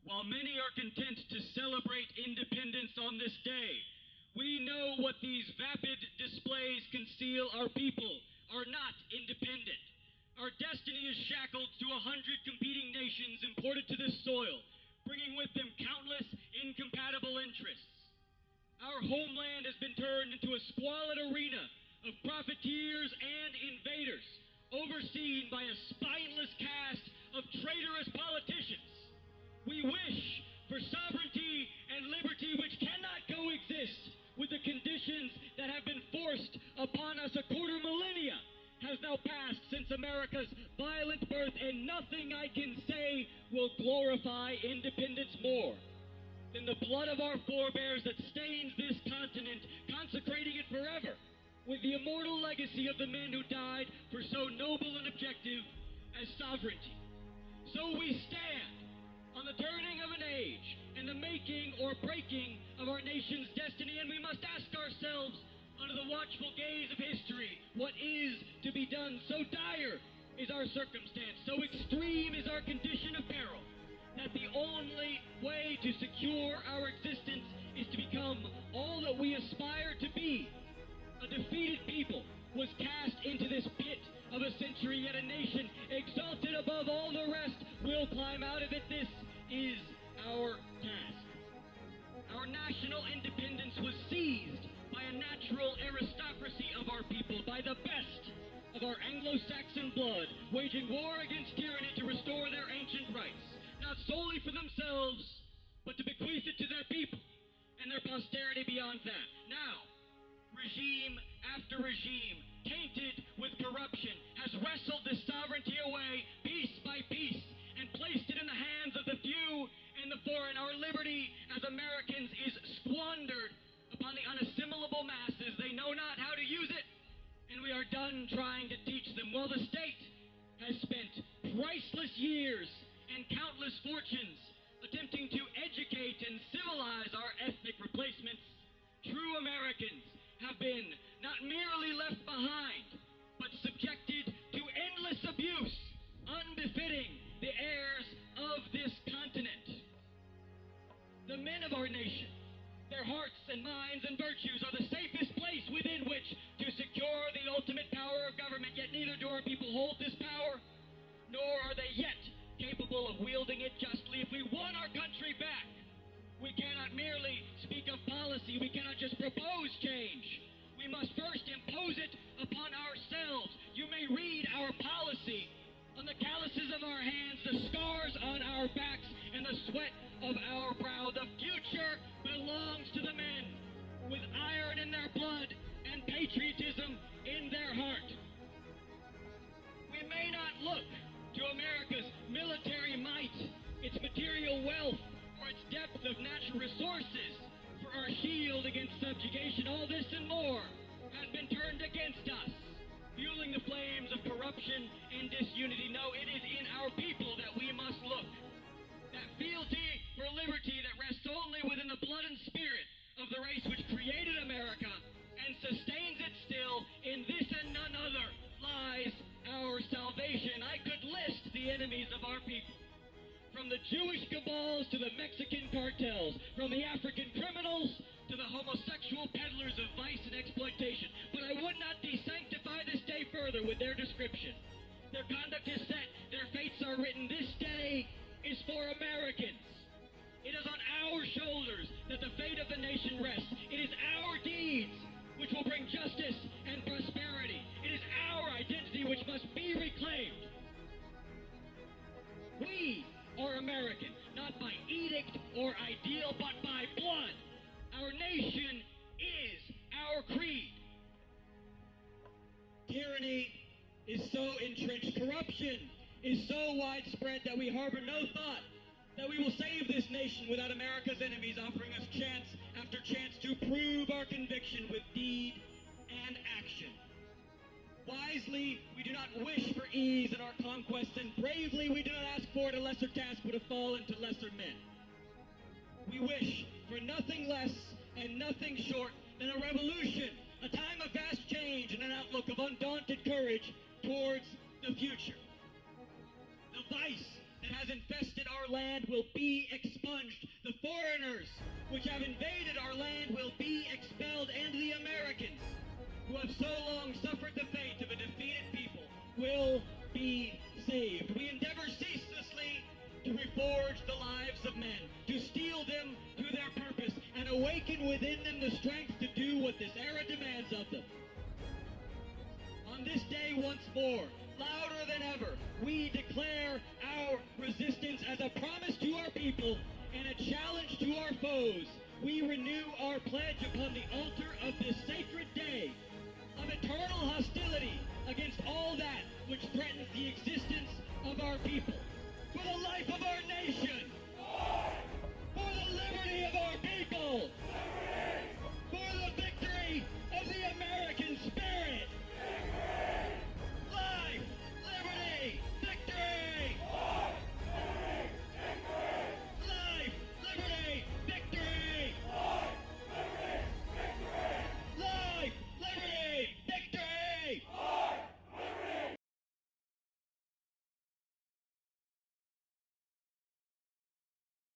While many are content to celebrate independence on this day, we know what these vapid displays conceal. Our people are not independent. Our destiny is shackled to 100 competing nations imported to this soil, bringing with them countless incompatible interests. Our homeland has been turned into a squalid arena of profiteers and invaders, overseen by a spineless cast of traitorous politicians. We wish for sovereignty and liberty which cannot coexist with the conditions that have been forced upon us. A quarter millennia has now passed since America's violent birth, and nothing I can say will glorify independence more than the blood of our forebears that stains this continent, consecrating it forever with the immortal legacy of the men who died for so noble an objective as sovereignty. So we stand on the turning of an age and the making or breaking of our nation's destiny, and we must ask ourselves, under the watchful gaze of history, what is to be done? So dire is our circumstance, so extreme is our condition of peril, that the only way to secure our existence is to become all that we aspire to be. A defeated people was cast into this pit of a century, yet a nation exalted above all the rest will climb out of it. This is our task. Our national independence was seized by a natural aristocracy of our people, by the best of our Anglo-Saxon blood, waging war against tyranny to restore their ancient rights, not solely for themselves, but to bequeath it to their people and their posterity beyond that. Now, regime after regime, tainted with corruption, has wrestled this sovereignty away piece by piece and placed it in the hands of the few and the foreign. Our liberty as Americans is squandered upon the unassimilable masses. They know not how to use it, and we are done trying to teach them. While the state has spent priceless years and countless fortunes attempting to educate and civilize our ethnic replacements, true Americans have been not merely left behind, but subjected to endless abuse, unbefitting the heirs of this continent. The men of our nation, their hearts and minds and virtues are the safest place within which to secure the ultimate power of government, yet neither do our people hold this power, nor are they yet capable of wielding it justly. If we want our country back, we cannot merely speak of policy. We cannot just propose change. We must first impose it upon ourselves. You may read our policy on the calluses of our hands, the scars on our backs, and the sweat of our brow. The future belongs to the men with iron in their blood and patriotism in their heart. We may not look to America's military might, its material wealth, or its depth of natural resources for our shield against subjugation. All this and more has been turned against us, fueling the flames of corruption and disunity. No, it is in our people that we must look. That fealty for liberty that rests only within the blood and spirit of the race which created America and sustains it still, in this and none other lies our salvation. I could list the enemies of our people, from the Jewish cabals to the Mexican cartels, from the African criminals to the homosexual peddlers of vice and exploitation. But I would not desanctify this day further with their description. Their conduct is set, their fates are written. This day is for Americans. It is on our shoulders that the fate of the nation rests. It is our deeds which will bring justice and prosperity. It is our identity which must be reclaimed. We are American, not by edict or ideal, but by blood. Our nation is our creed. Tyranny is so entrenched, corruption is so widespread that we harbor no thought that we will save this nation without America's enemies offering us chance after chance to prove our conviction with deed and action. Wisely, we do not wish for ease in our conquests, and bravely we do not ask for it a lesser task but to fall into lesser men. We wish for nothing less and nothing short than a revolution, a time of vast change and an outlook of undaunted courage towards the future. The vice that has infested our land will be exposed. which have invaded our land will be expelled, and the Americans, who have so long suffered the fate of a defeated people, will be saved. We endeavor ceaselessly to reforge the lives of men, to steel them to their purpose, and awaken within them the strength to do what this era demands of them. On this day once more, louder than ever, we declare our resistance as a promise to our people and a challenge to our foes. We renew our pledge upon the altar of this sacred day of eternal hostility against all that which threatens the existence of our people. For the life of our nation!